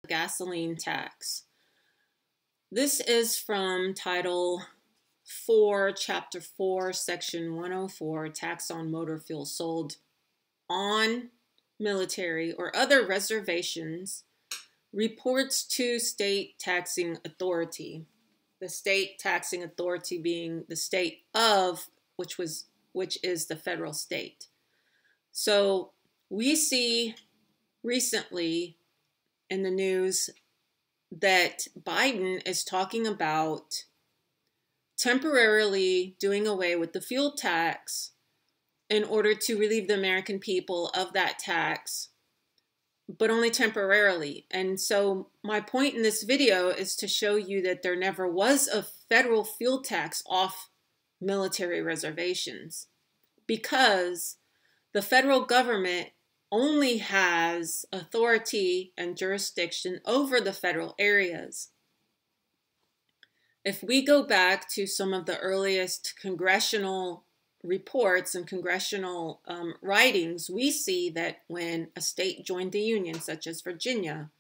gasoline tax. This is from Title 4, Chapter 4, Section 104, Tax on Motor Fuel Sold on Military or Other Reservations, reports to State Taxing Authority. The State Taxing Authority being the state of, which is the federal state. So we see recently in the news that Biden is talking about temporarily doing away with the fuel tax in order to relieve the American people of that tax, but only temporarily. And so my point in this video is to show you that there never was a federal fuel tax off military reservations, because the federal government only has authority and jurisdiction over the federal areas. If we go back to some of the earliest congressional reports and congressional writings, we see that when a state joined the Union, such as Virginia,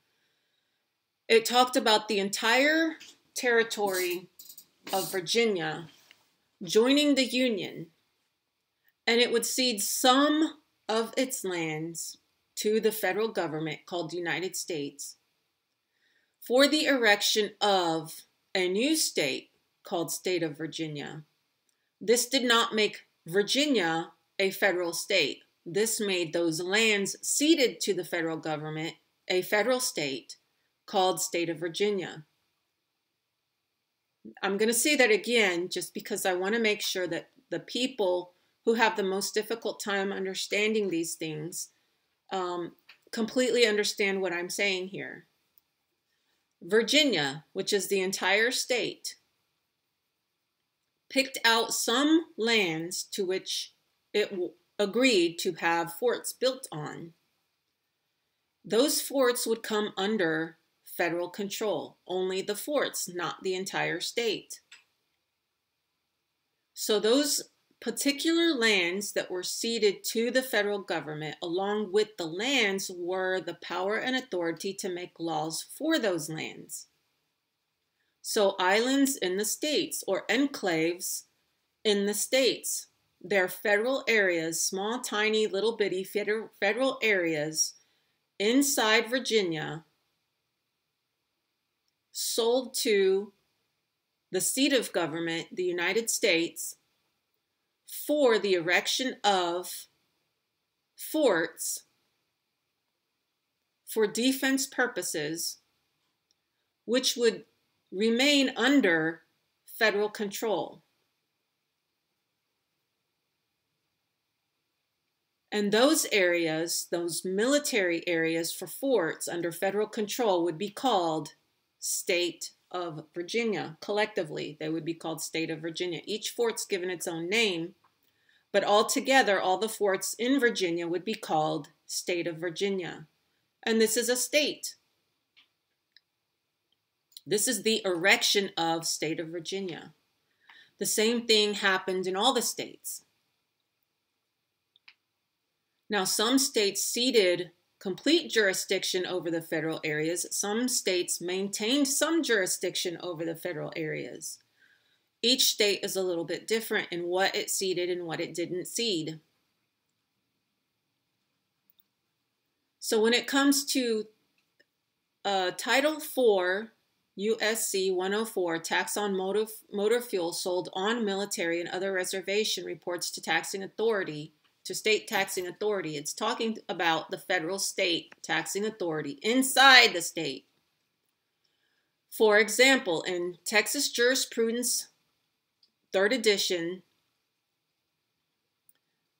it talked about the entire territory of Virginia joining the Union, and it would cede some of its lands to the federal government, called the United States, for the erection of a new state called State of Virginia. This did not make Virginia a federal state. This made those lands ceded to the federal government a federal state called State of Virginia. I'm going to say that again just because I want to make sure that the people who have the most difficult time understanding these things completely understand what I'm saying here. Virginia, which is the entire state, picked out some lands to which it agreed to have forts built on. Those forts would come under federal control, only the forts, not the entire state. So those particular lands that were ceded to the federal government, along with the lands, were the power and authority to make laws for those lands. So islands in the states, or enclaves in the states, they're federal areas, small, tiny, little bitty federal areas inside Virginia, sold to the seat of government, the United States, for the erection of forts for defense purposes, which would remain under federal control. And those areas, those military areas for forts under federal control, would be called State of Virginia. Collectively, they would be called State of Virginia. Each fort's given its own name, but altogether, all the forts in Virginia would be called State of Virginia. And this is a state. This is the erection of State of Virginia. The same thing happened in all the states. Now, some states ceded complete jurisdiction over the federal areas. Some states maintained some jurisdiction over the federal areas. Each state is a little bit different in what it ceded and what it didn't cede. So when it comes to Title 4, USC 104, Tax on Motor Fuel Sold on Military and Other Reservation, reports to taxing authority, to state taxing authority. It's talking about the federal state taxing authority inside the state. For example, in Texas Jurisprudence, 3rd edition,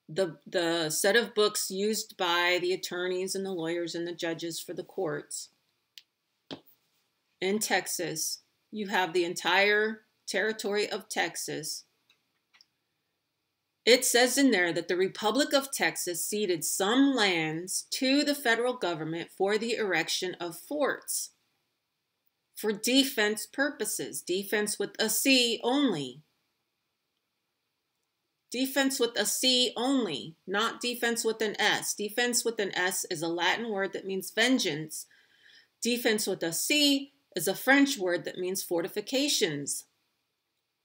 the set of books used by the attorneys and the lawyers and the judges for the courts, in Texas, you have the entire territory of Texas. It says in there that the Republic of Texas ceded some lands to the federal government for the erection of forts for defense purposes, defense with a C only. Defense with a C only, not defense with an S. Defense with an S is a Latin word that means vengeance. Defense with a C is a French word that means fortifications.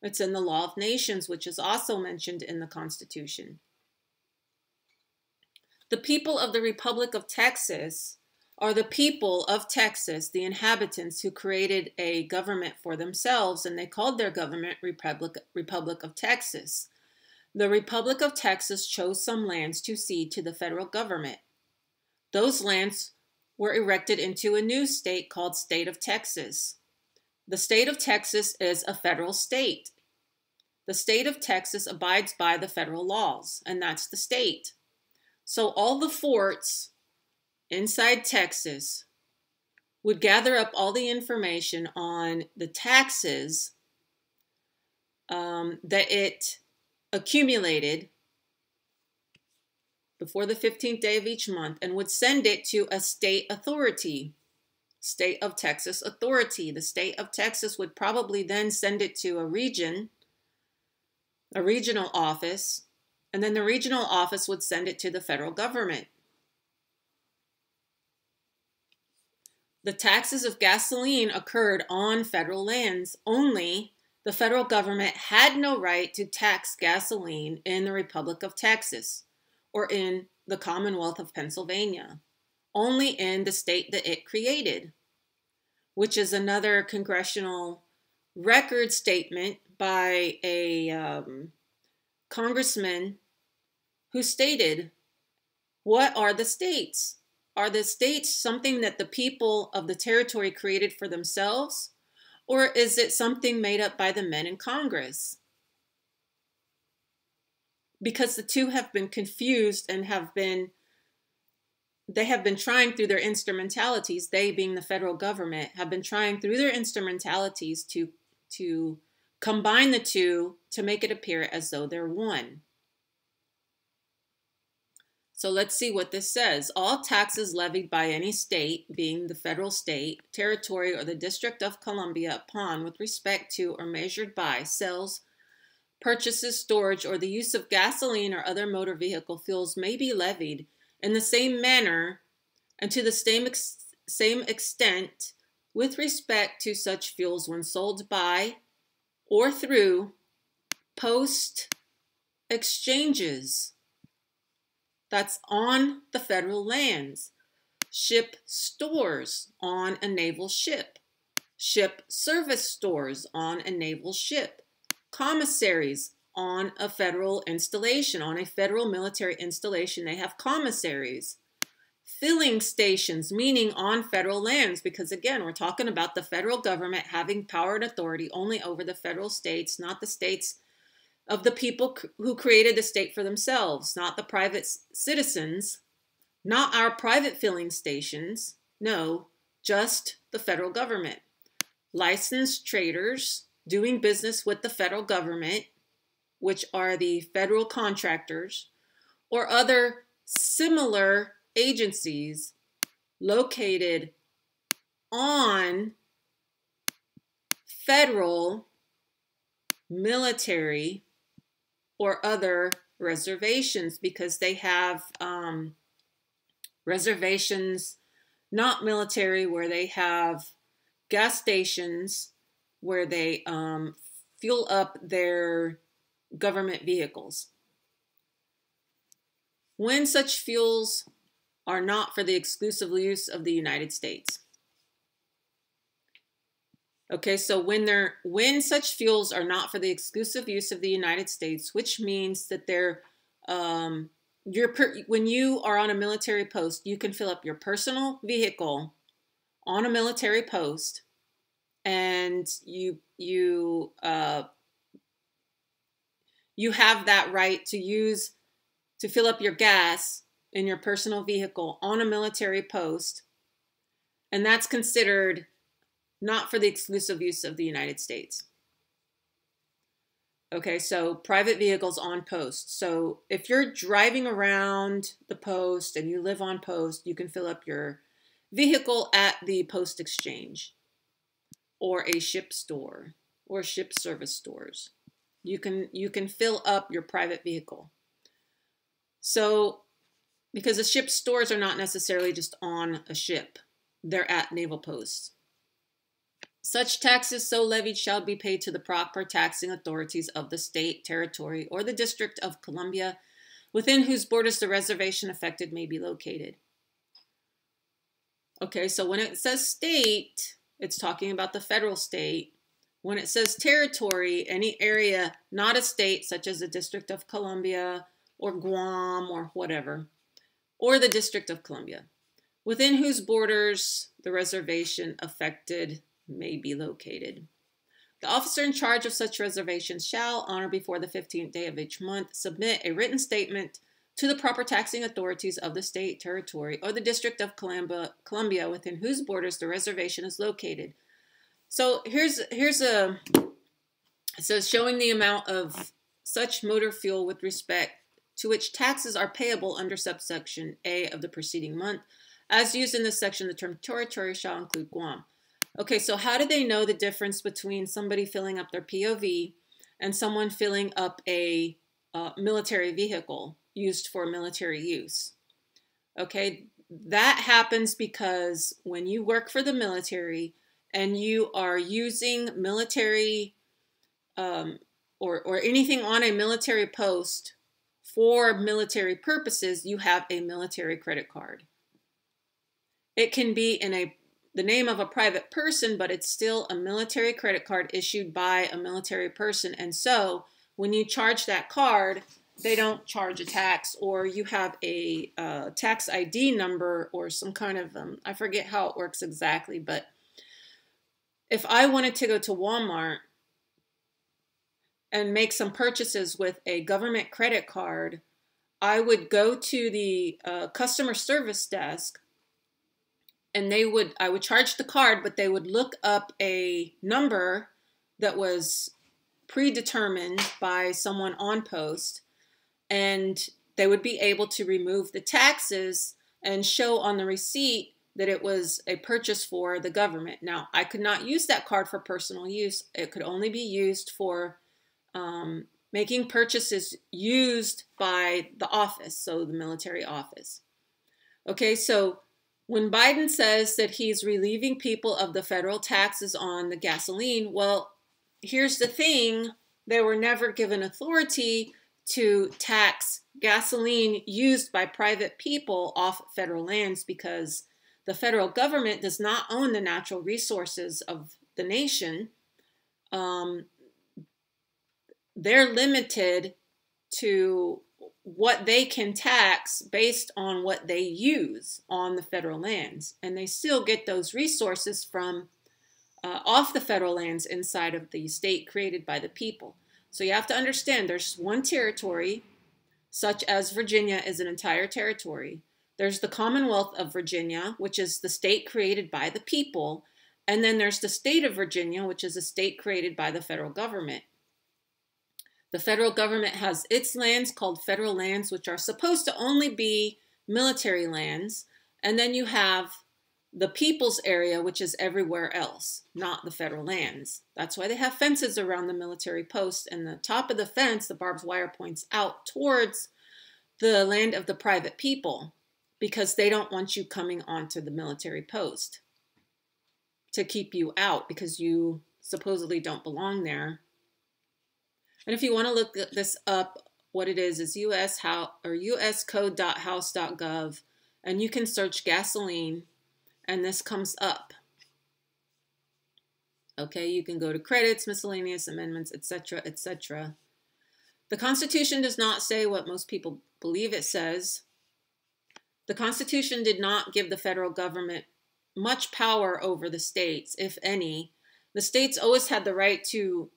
It's in the Law of Nations, which is also mentioned in the Constitution. The people of the Republic of Texas are the people of Texas, the inhabitants who created a government for themselves, and they called their government Republic of Texas. The Republic of Texas chose some lands to cede to the federal government. Those lands were erected into a new state called State of Texas. The state of Texas is a federal state. The state of Texas abides by the federal laws, and that's the state. So all the forts inside Texas would gather up all the information on the taxes that it accumulated before the 15th day of each month and would send it to a state authority, State of Texas Authority. The state of Texas would probably then send it to a regional office, and then the regional office would send it to the federal government. The taxes of gasoline occurred on federal lands. Only the federal government had no right to tax gasoline in the Republic of Texas or in the Commonwealth of Pennsylvania, only in the state that it created, which is another congressional record statement by a congressman who stated, what are the states? Are the states something that the people of the territory created for themselves, or is it something made up by the men in Congress? Because the two have been confused and they have been trying through their instrumentalities, they being the federal government, have been trying through their instrumentalities to combine the two to make it appear as though they're one. So let's see what this says. All taxes levied by any state, being the federal state, territory, or the District of Columbia upon, with respect to or measured by, sales, purchases, storage, or the use of gasoline or other motor vehicle fuels may be levied in the same manner and to the same extent with respect to such fuels when sold by or through post exchanges. That's on the federal lands. Ship stores on a naval ship. Ship service stores on a naval ship. Commissaries on a federal installation, on a federal military installation, they have commissaries. Filling stations, meaning on federal lands, because again, we're talking about the federal government having power and authority only over the federal states, not the states of the people who created the state for themselves, not the private citizens, not our private filling stations, no, just the federal government. Licensed traders doing business with the federal government, which are the federal contractors, or other similar agencies located on federal, military, or other reservations, because they have reservations not military where they have gas stations where they fuel up their government vehicles. When such fuels are not for the exclusive use of the United States. Okay, so when such fuels are not for the exclusive use of the United States, which means that they're when you are on a military post, you can fill up your personal vehicle on a military post, and you have that right to fill up your gas in your personal vehicle on a military post, and that's considered not for the exclusive use of the United States. Okay, so private vehicles on post. So if you're driving around the post and you live on post, you can fill up your vehicle at the post exchange or a ship store or ship service stores. You can fill up your private vehicle. So because the ship stores are not necessarily just on a ship. they're at naval posts. Such taxes so levied shall be paid to the proper taxing authorities of the state, territory, or the District of Columbia, within whose borders the reservation affected may be located. Okay, so when it says state, it's talking about the federal state. When it says territory, any area not a state, such as the District of Columbia or Guam or whatever, or the District of Columbia, within whose borders the reservation affected may be located. The officer in charge of such reservations shall, on or before the 15th day of each month, submit a written statement to the proper taxing authorities of the state, territory, or the District of Columbia, within whose borders the reservation is located. So here's it says showing the amount of such motor fuel with respect to which taxes are payable under subsection A of the preceding month. As used in this section, the term territory shall include Guam. Okay, so how do they know the difference between somebody filling up their POV and someone filling up a military vehicle used for military use? Okay, that happens because when you work for the military and you are using military or anything on a military post for military purposes, you have a military credit card. It can be in the name of a private person, but it's still a military credit card issued by a military person. And so when you charge that card, they don't charge a tax, or you have a tax ID number or some kind of, I forget how it works exactly, but if I wanted to go to Walmart and make some purchases with a government credit card, I would go to the customer service desk, and I would charge the card, but they would look up a number that was predetermined by someone on post, and they would be able to remove the taxes and show on the receipt that it was a purchase for the government. Now, I could not use that card for personal use. It could only be used for making purchases used by the office, so the military office. Okay, so when Biden says that he's relieving people of the federal taxes on the gasoline, well, here's the thing. They were never given authority to tax gasoline used by private people off federal lands because the federal government does not own the natural resources of the nation. They're limited to what they can tax based on what they use on the federal lands. And they still get those resources from off the federal lands inside of the state created by the people. So you have to understand there's one territory, such as Virginia is an entire territory. There's the Commonwealth of Virginia, which is the state created by the people. And then there's the state of Virginia, which is a state created by the federal government. The federal government has its lands called federal lands, which are supposed to only be military lands. And then you have the people's area, which is everywhere else, not the federal lands. That's why they have fences around the military posts. And the top of the fence, the barbed wire points out towards the land of the private people because they don't want you coming onto the military post to keep you out because you supposedly don't belong there. And if you want to look this up, what it is uscode.house.gov, and you can search gasoline, and this comes up. Okay, you can go to credits, miscellaneous amendments, etc., etc. The Constitution does not say what most people believe it says. The Constitution did not give the federal government much power over the states, if any. The states always had the right to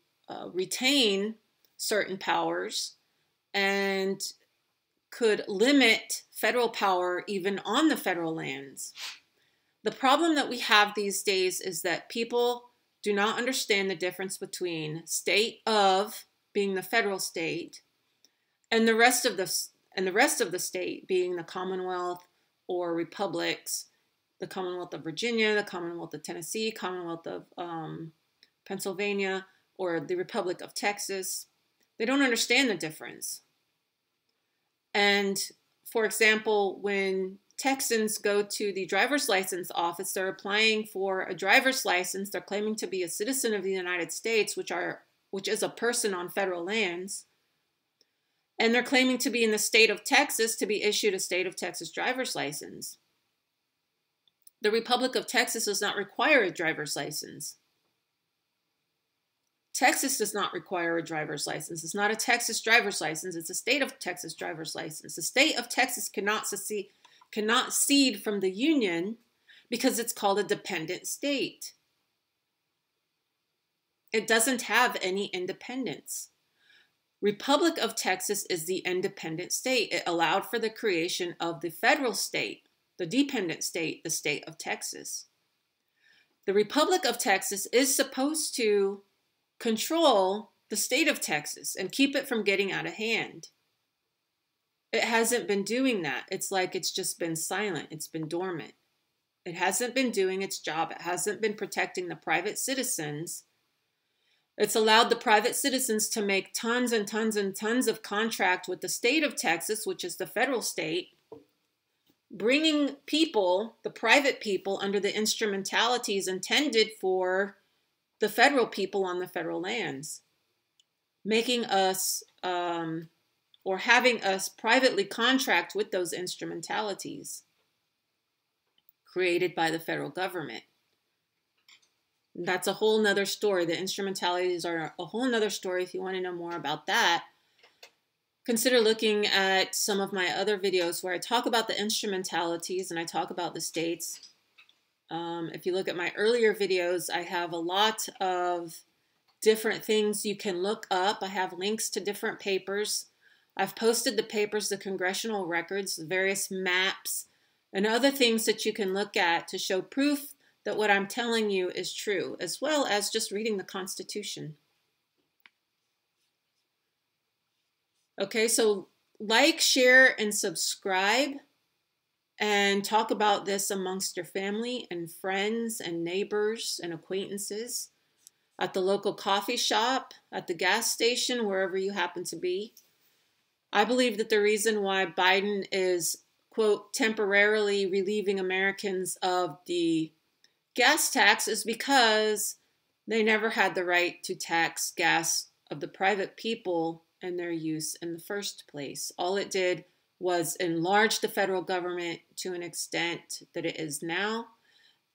retain certain powers and could limit federal power even on the federal lands. The problem that we have these days is that people do not understand the difference between state of being the federal state and the rest of the state being the Commonwealth or republics, the Commonwealth of Virginia, the Commonwealth of Tennessee, Commonwealth of Pennsylvania, or the Republic of Texas. They don't understand the difference. And for example, when Texans go to the driver's license office. They're applying for a driver's license. They're claiming to be a citizen of the United States, which is a person on federal lands. And they're claiming to be in the state of Texas to be issued a state of Texas driver's license. The Republic of Texas does not require a driver's license. Texas does not require a driver's license. It's not a Texas driver's license. It's a state of Texas driver's license. The state of Texas cannot cede from the Union because it's called a dependent state. It doesn't have any independence. Republic of Texas is the independent state. It allowed for the creation of the federal state, the dependent state, the state of Texas. The Republic of Texas is supposed to control the state of Texas and keep it from getting out of hand. It hasn't been doing that. It's like it's just been silent. It's been dormant. It hasn't been doing its job. It hasn't been protecting the private citizens. It's allowed the private citizens to make tons and tons and tons of contract with the state of Texas, which is the federal state, bringing people, the private people, under the instrumentalities intended for the federal people on the federal lands, making us or having us privately contract with those instrumentalities created by the federal government. That's a whole nother story. The instrumentalities are a whole nother story. If you want to know more about that, consider looking at some of my other videos where I talk about the instrumentalities and I talk about the states. If you look at my earlier videos, I have a lot of different things you can look up. I have links to different papers. I've posted the papers, the congressional records, the various maps, and other things that you can look at to show proof that what I'm telling you is true, as well as just reading the Constitution. Okay, so like, share, and subscribe, and talk about this amongst your family and friends and neighbors and acquaintances, at the local coffee shop, at the gas station, wherever you happen to be. I believe that the reason why Biden is, quote, temporarily relieving Americans of the gas tax is because they never had the right to tax gas of the private people and their use in the first place. All it did was enlarge the federal government to an extent that it is now,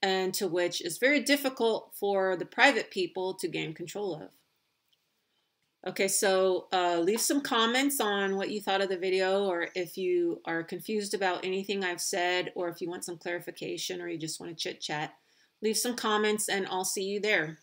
and to which is very difficult for the private people to gain control of. Okay, so leave some comments on what you thought of the video, or if you are confused about anything I've said, or if you want some clarification, or you just want to chit chat. Leave some comments and I'll see you there.